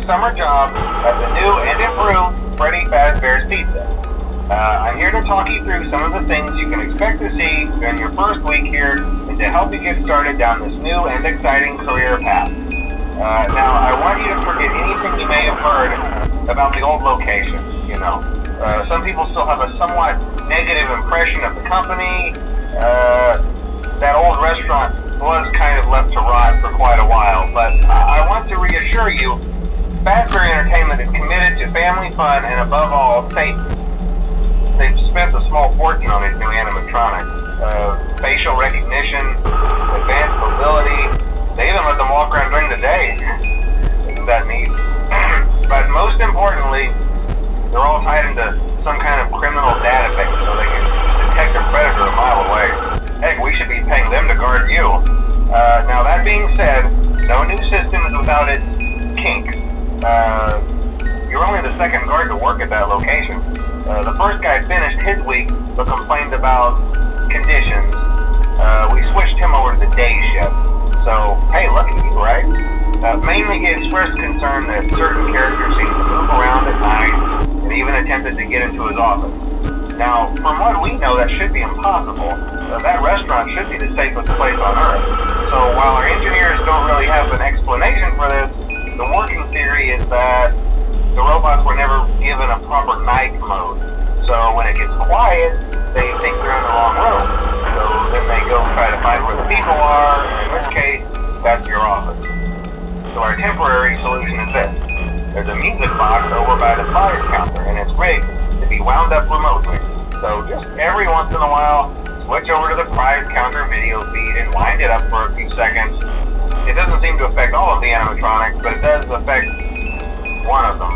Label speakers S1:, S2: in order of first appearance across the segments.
S1: summer job at the new and improved Freddy Fazbear's Pizza. I'm here to talk you through some of the things you can expect to see during your first week here and to help you get started down this new and exciting career path. Now, I want you to forget anything you may have heard about the old location, you know. Some people still have a somewhat negative impression of the company. That old restaurant was kind of left to rot for quite a while, but I want to reassure you, Fazbear Entertainment is committed to family fun and above all, safety. They've spent a small fortune on these new animatronics. Facial recognition, advanced mobility, they even let them walk around during the day. Isn't that neat? But most importantly, they're all tied into some kind of criminal database so they can detect a predator a mile away. Heck, we should be paying them to guard you. Now that being said, no new system is without its kinks. You're only the second guard to work at that location. The first guy finished his week but complained about conditions. We switched him over to the day shift. So, hey, lucky you, right? Mainly he expressed concern that certain characters seem to move around at night and even attempted to get into his office. Now, from what we know, that should be impossible. That restaurant should be the safest place on Earth. So while our engineers don't really have an explanation for this, the working theory is that the robots were never given a proper night mode. So when it gets quiet, they think they're in the wrong room. So then they go try to find where the people are, and in this case, that's your office. So our temporary solution is this. There's a music box over by the prize counter, and it's rigged to be wound up remotely. So just every once in a while, switch over to the prize counter video feed and wind it up for a few seconds. It doesn't seem to affect all of the animatronics, but it does affect one of them.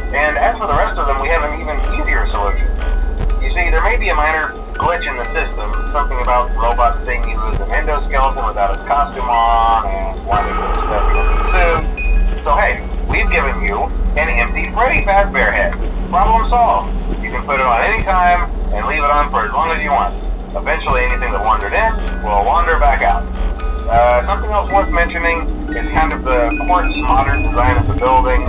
S1: And as for the rest of them, we have an even easier solution. You see, there may be a minor glitch in the system, something about robots seeing you as an endoskeleton without his costume on and wanting to step in the suit. So hey, we've given you an empty Freddy Fazbear head. Problem solved. You can put it on any time and leave it on for as long as you want. Eventually anything that wandered in will wander back out. Something else worth mentioning is kind of the quartz modern design of the building.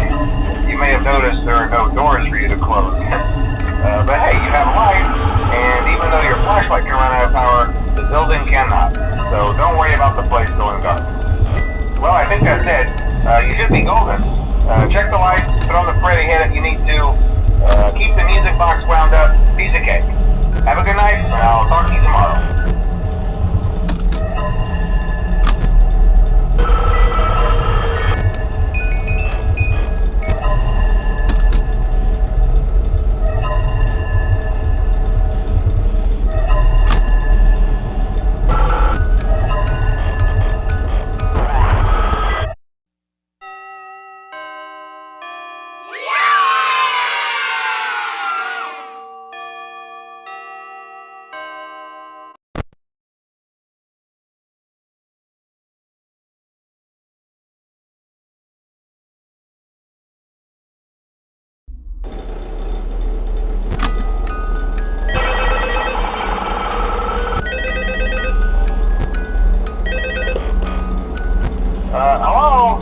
S1: You may have noticed there are no doors for you to close. But hey, you have light, and even though your flashlight can run out of power, the building cannot. So don't worry about the place going dark. Well, I think that's it. You should be golden. Check the lights, put on the Freddy head if you need to. Keep the music box wound up. Piece of cake. Have a good night, and I'll talk to you tomorrow.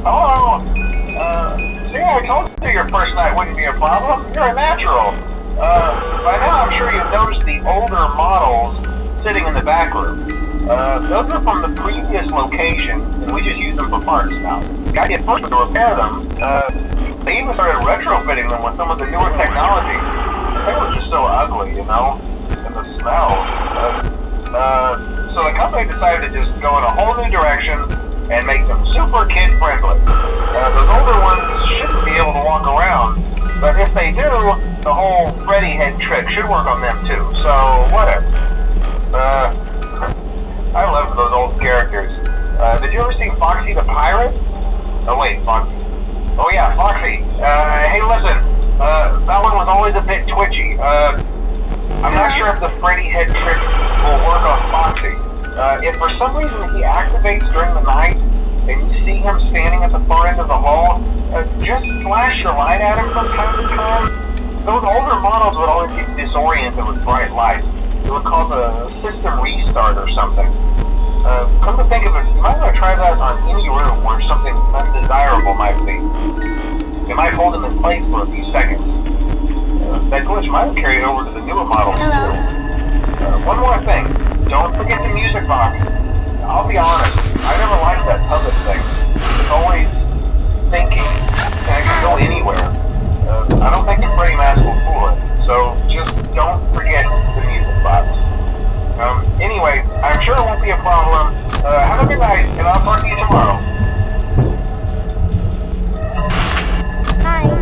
S1: Hello? See, I told you your first night wouldn't be a problem. You're a natural. By now I'm sure you've noticed the older models sitting in the back room. Those are from the previous location, and we just use them for parts now. Got to get first to repair them. They even started retrofitting them with some of the newer technology. They were just so ugly, you know? And the smell. So the company decided to just go in a whole new direction and make them super kid-friendly. Those older ones shouldn't be able to walk around, but if they do, the whole Freddy head trick should work on them too, so whatever. I love those old characters. Did you ever see Foxy the Pirate? Oh wait, Foxy. Oh yeah, Foxy. Hey listen, that one was always a bit twitchy. I'm not sure if the Freddy head trick will work on Foxy. If for some reason he activates during the night and you see him standing at the far end of the hall, just flash your light at him from time to time. Those older models would always get disoriented with bright lights. It would cause a system restart or something. Come to think of it, you might want to try that on any room where something undesirable might be. It might hold them in place for a few seconds. That glitch might have carried over to the newer models too. One more thing, don't forget the music box. I'll be honest, I never liked that puppet thing. It's always thinking, and it can go anywhere. I don't think the Freddy mask will fool it, so just don't forget the music box. Anyway, I'm sure it won't be a problem. Have a good night, and I'll talk to you tomorrow.
S2: Hi.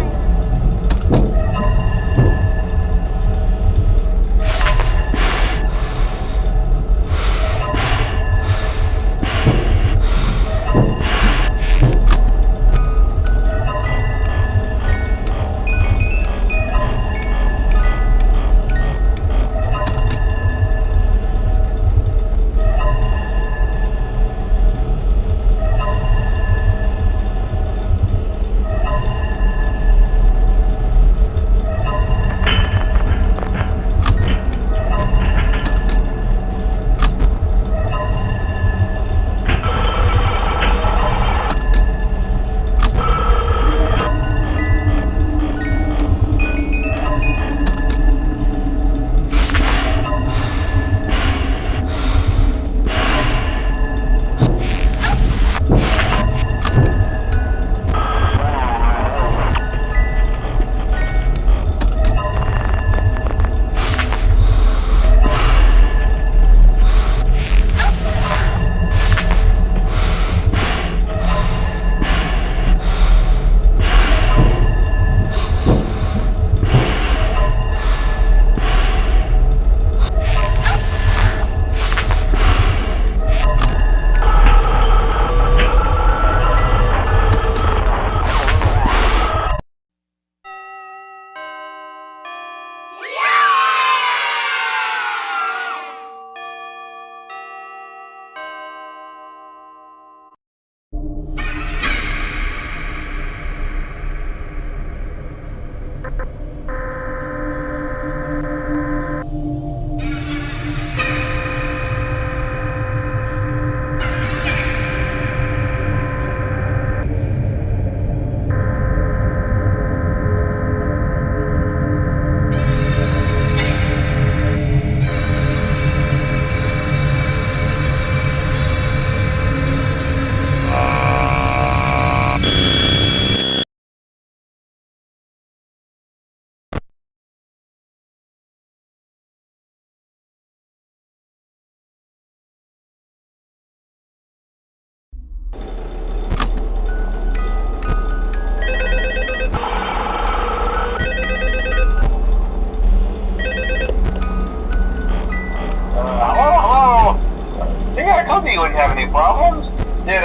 S1: You wouldn't have any problems. Did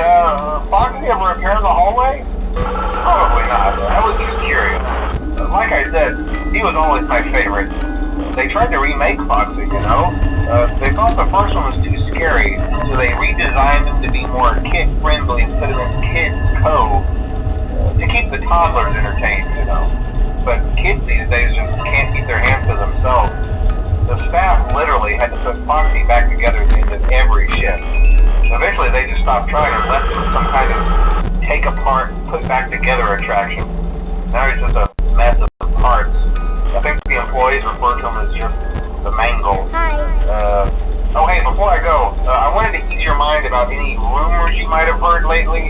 S1: Foxy ever appear in the hallway? Probably not. I was just curious. Like I said, he was always my favorite. They tried to remake Foxy, you know? They thought the first one was too scary, so they redesigned him to be more kid-friendly and put him in Kids Cove to keep the toddlers entertained, you know? But kids these days just can't keep their hands to themselves. The staff literally had to put Foxy back together at the end of every shift. Eventually they just stopped trying and left it as some kind of take apart, put back together attraction. Now he's just a mess of parts. I think the employees refer to him as just the Mangles.
S2: Hi.
S1: Oh hey, before I go, I wanted to ease your mind about any rumors you might have heard lately.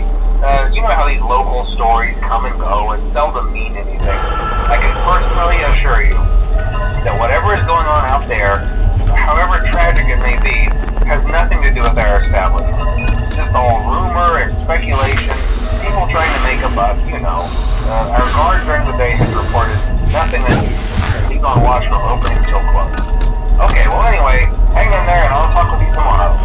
S1: You know how these local stories come and go and seldom mean anything. I can personally assure you that whatever is going on out there, however tragic it may be, has nothing to do with our establishment. It's just all rumor and speculation, people trying to make a buck, you know. Our guard during the day has reported nothing that he's on watch from opening till close. Okay, well anyway, hang in there and I'll talk with you tomorrow.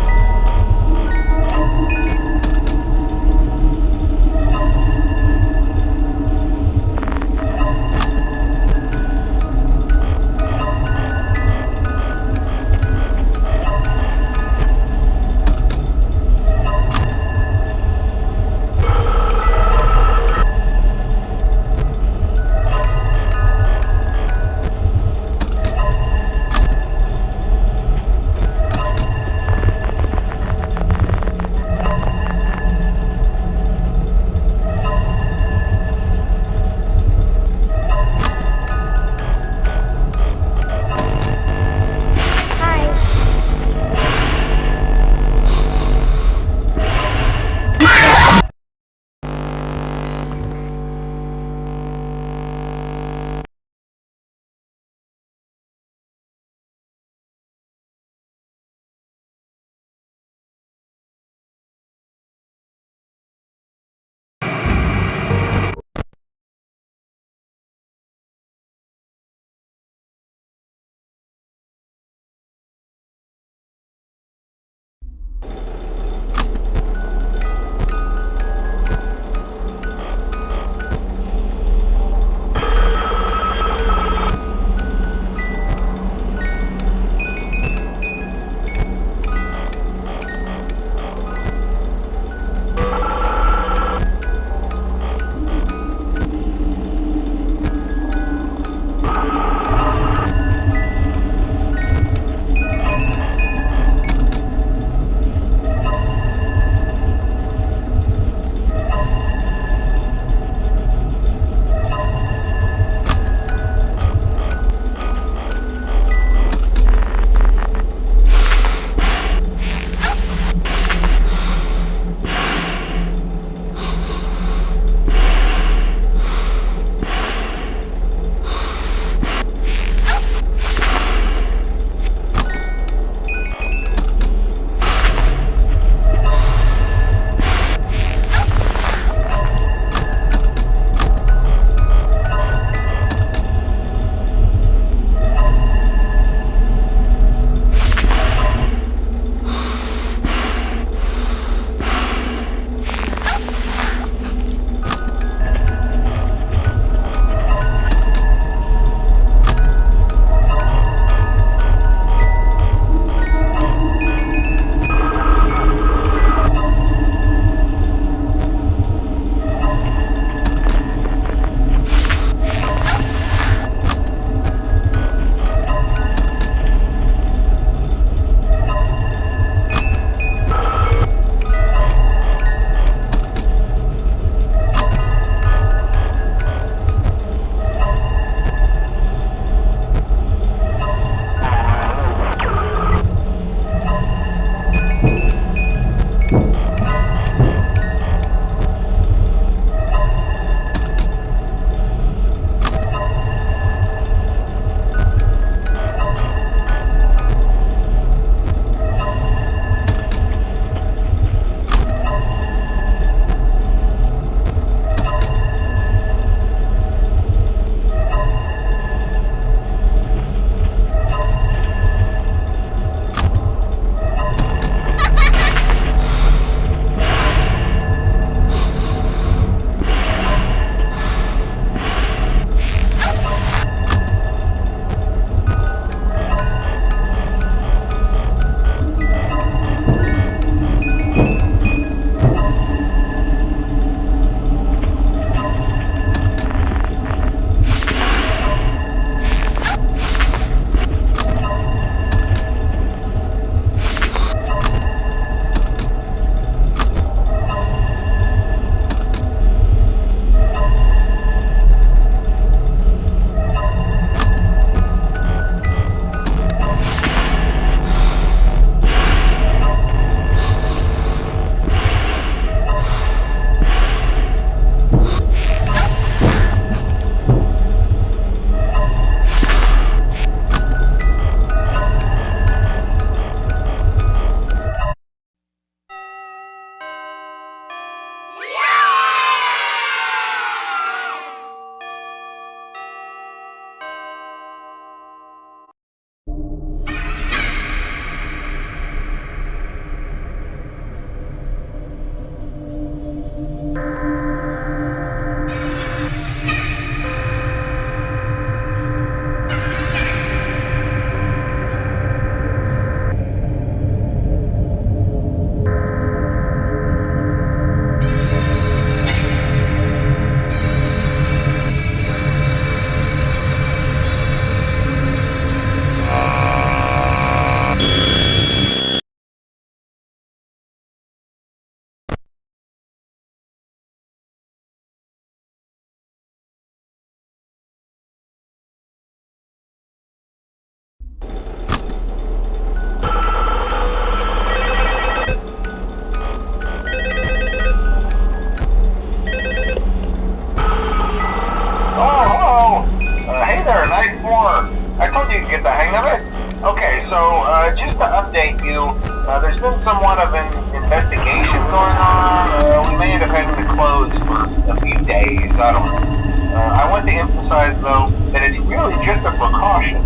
S1: update you, there's been somewhat of an investigation going on. We may end up having to close for a few days. I don't know. I want to emphasize, though, that it's really just a precaution.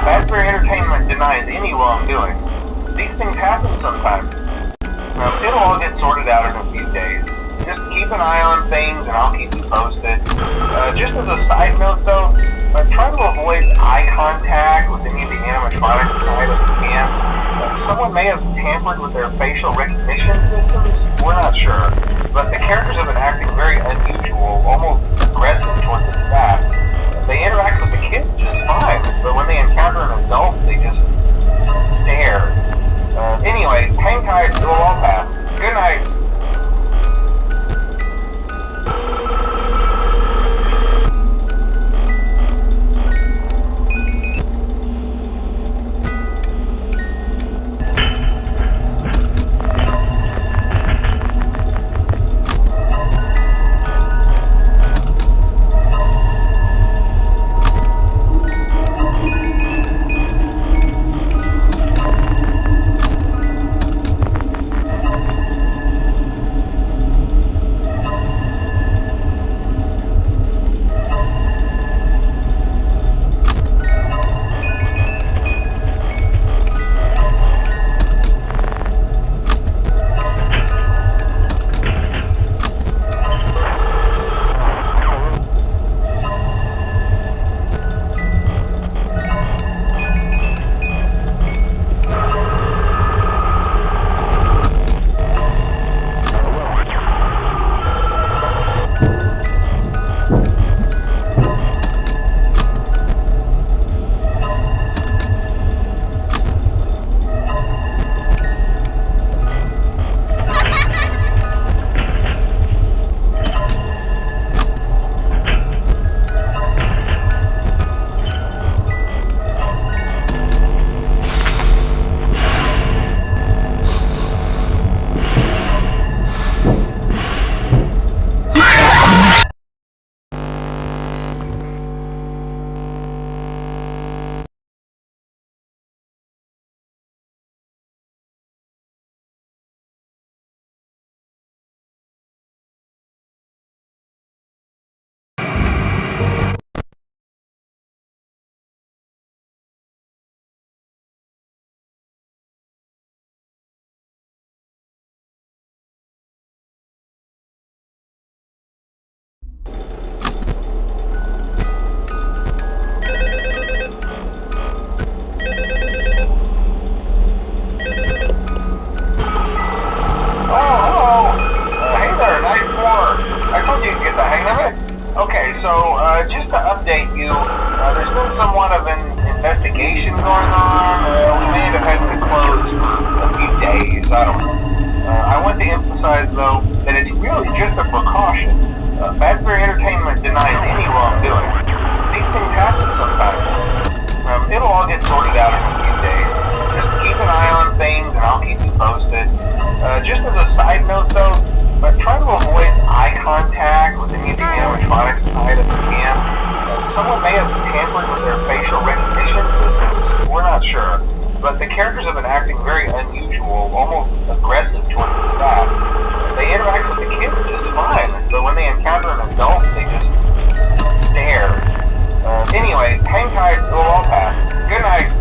S1: Fazbear Entertainment denies any wrongdoing. These things happen sometimes. It'll all get sorted out in a few days. Just keep an eye on things, and I'll keep you posted. Just as a side note, though, try to avoid eye contact with any of the animatronics inside if you can. Someone may have tampered with their facial recognition systems. We're not sure. But the characters have been acting very unusual, almost aggressive towards the staff. They interact with the kids just fine, but when they encounter an adult, they just stare. Anyway, hang tight, it'll all pass. Good night. Just to update you, there's been somewhat of an investigation going on. We may end up having to close for a few days. I don't know. I want to emphasize, though, that it's really just a precaution. Fazbear Entertainment denies any wrongdoing. These things happen sometimes. It'll all get sorted out in a few days. Just keep an eye on things, and I'll keep you posted. Just as a side note, though, try to avoid eye contact with any of the animatronics inside if you can. Someone may have tampered with their facial recognition systems. We're not sure. But the characters have been acting very unusual, almost aggressive towards the staff. They interact with the kids just fine, but when they encounter an adult, they just stare. Anyway, hang tight, it'll all pass. Good night.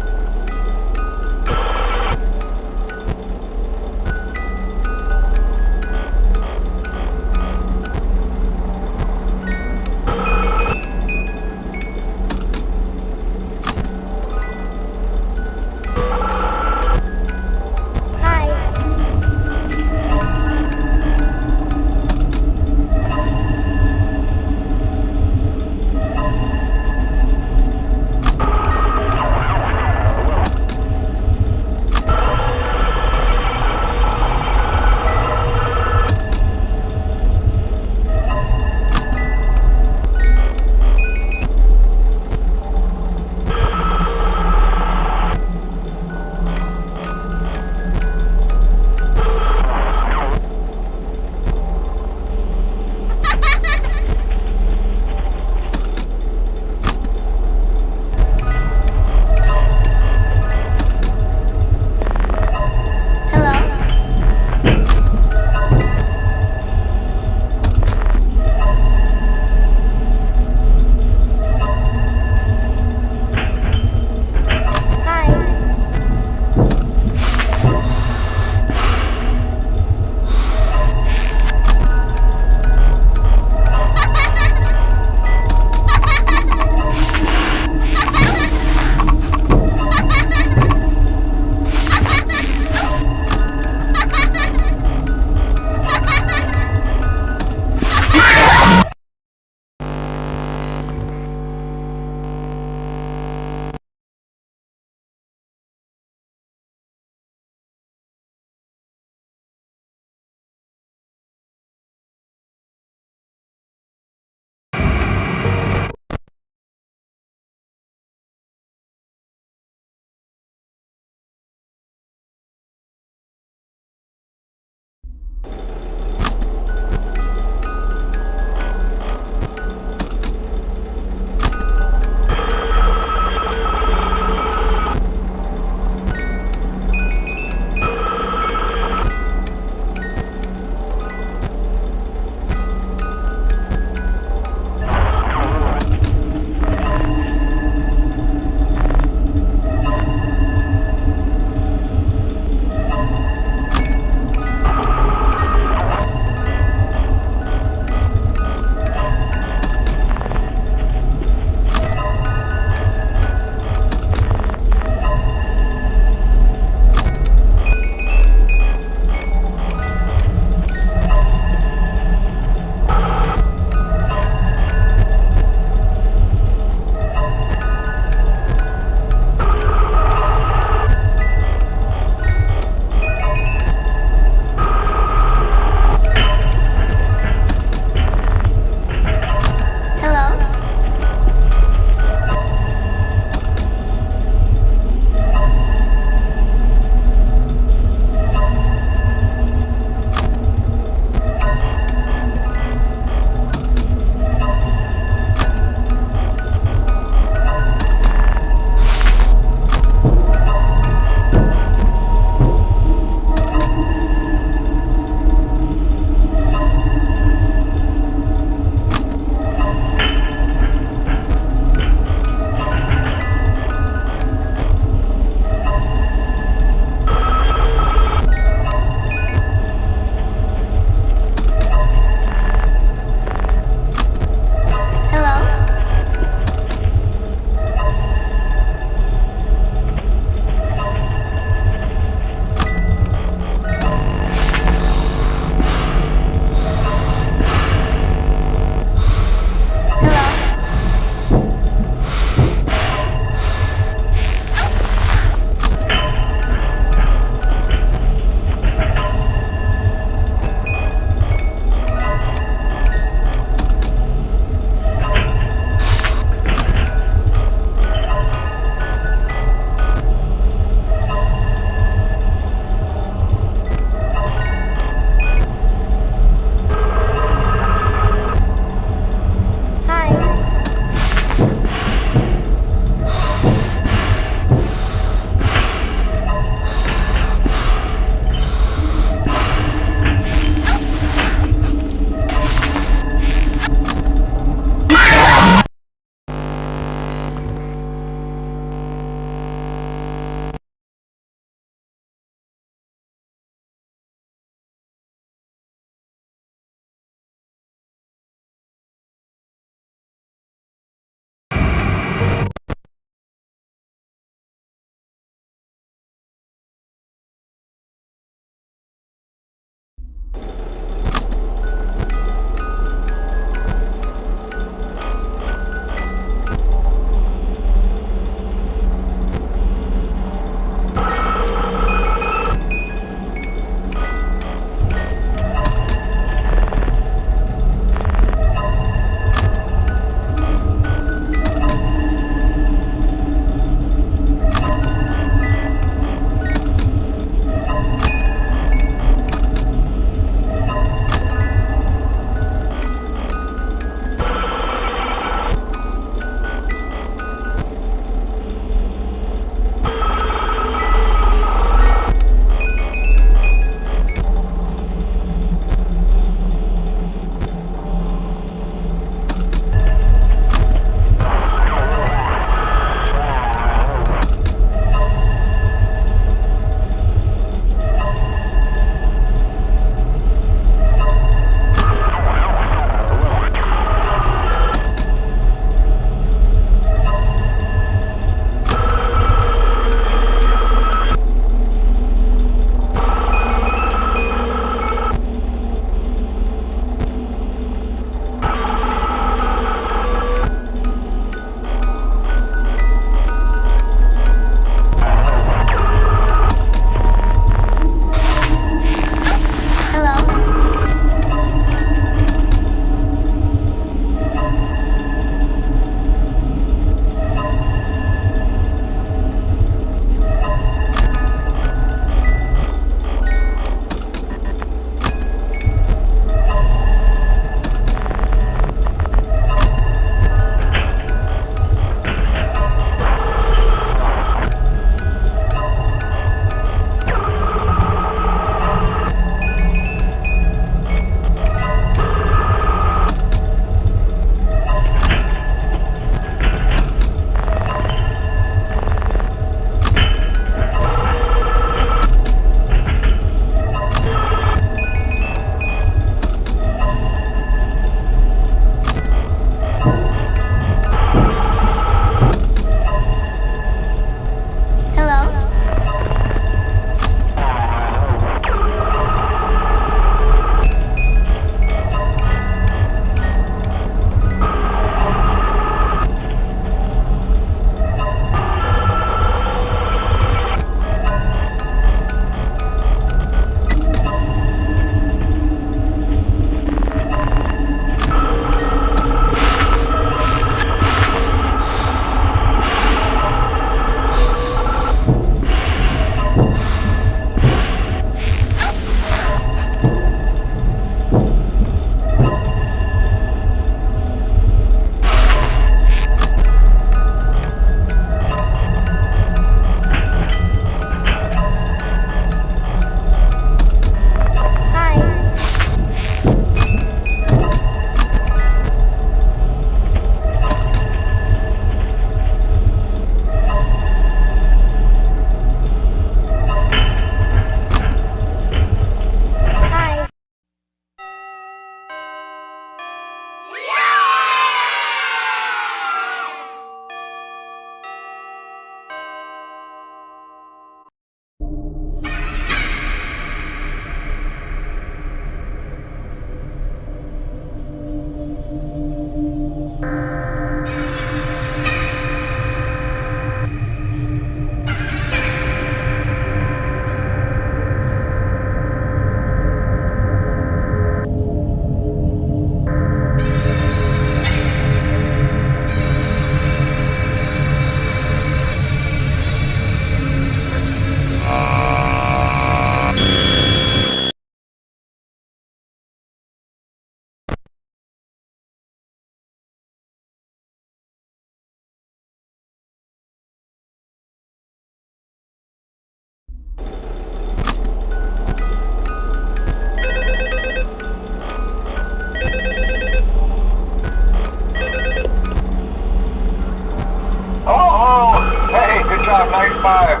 S1: job, nice five.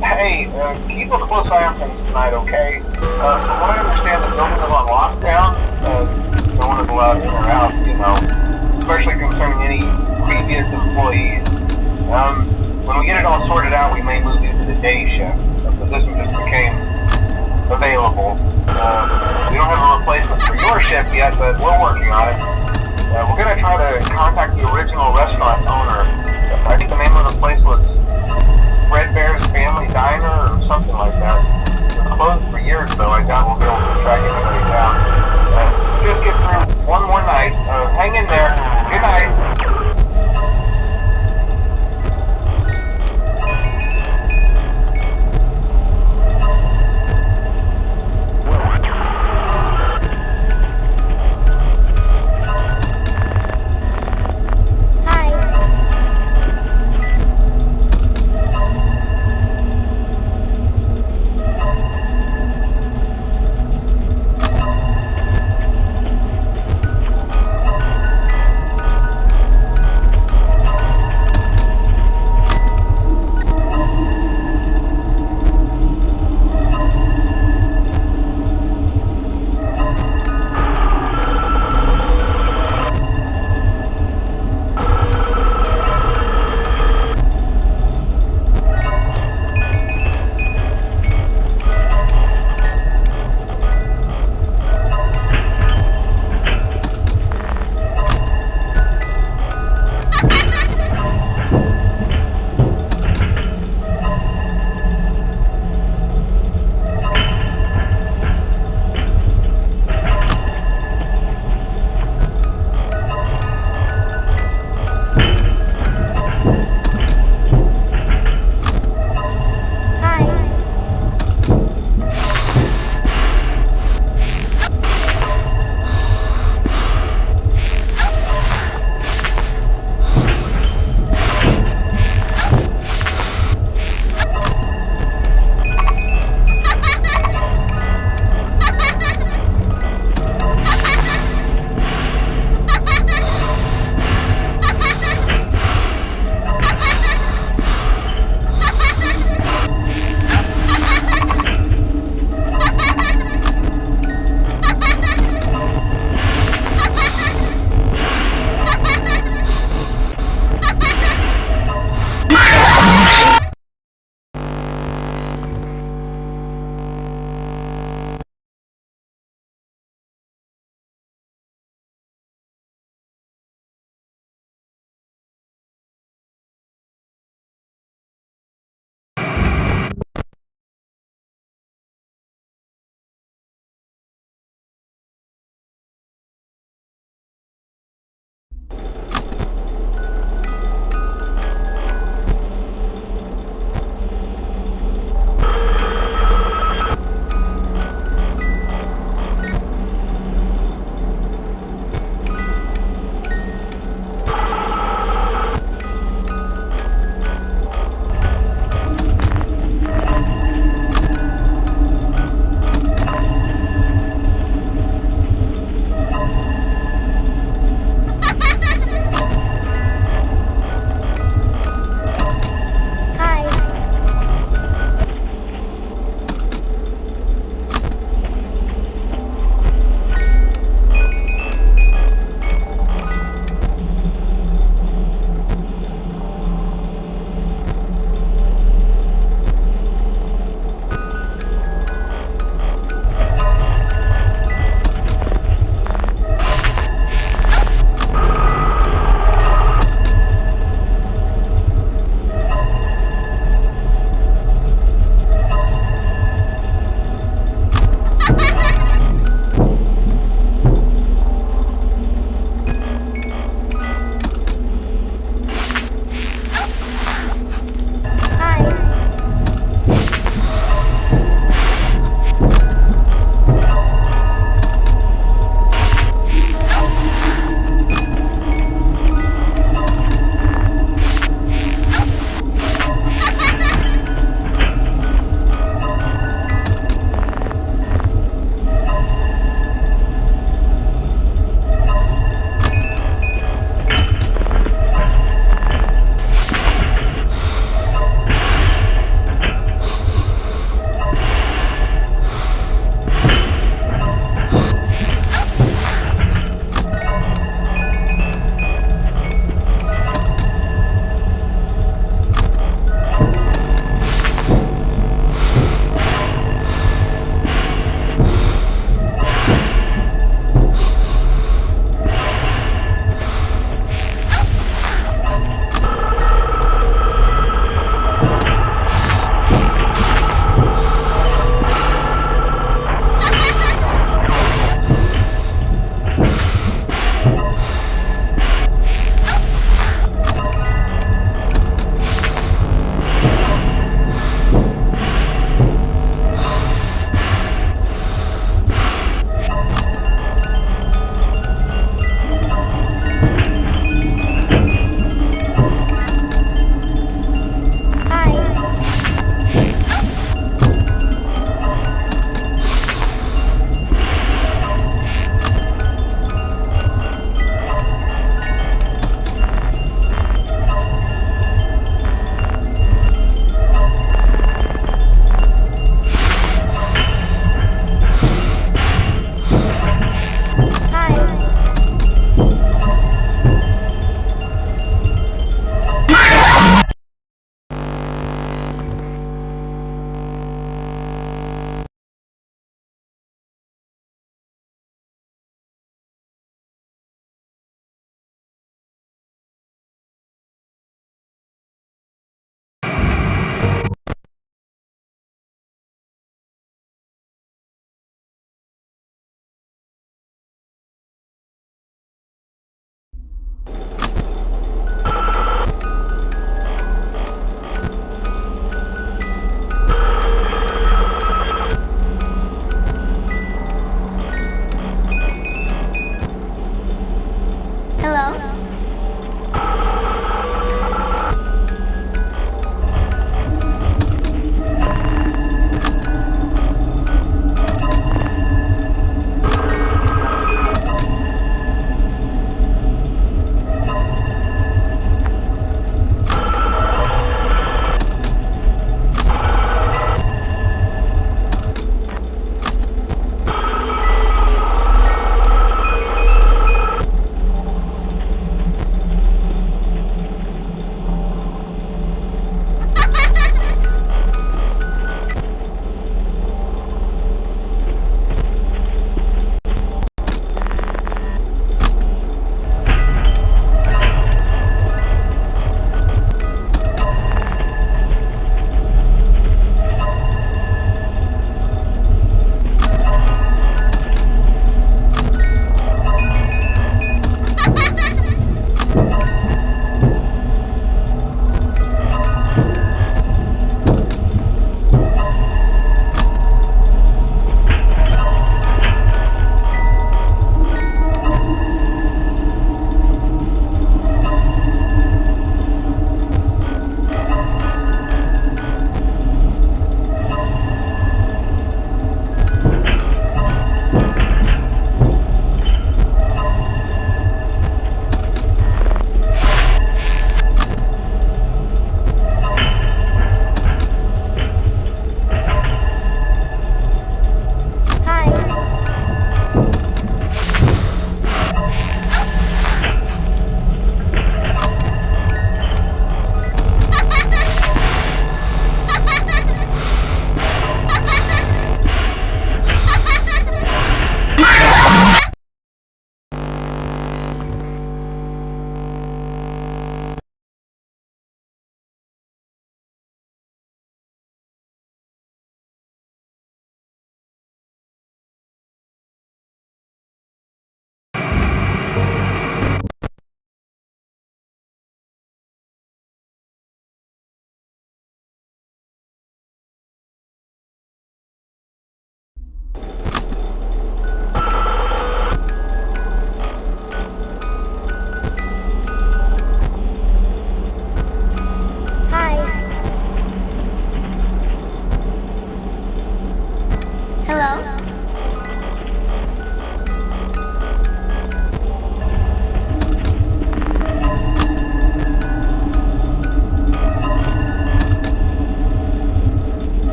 S1: Hey, keep a close eye on things tonight, okay? From what I understand, the building is on lockdown. No one is allowed in or out, especially concerning any previous employees. When we get it all sorted out, we may move you to the day shift. The position just became available. We don't have a replacement for your shift yet, but we're working on it. We're going to try to contact the original restaurant owner. I think the name of the place was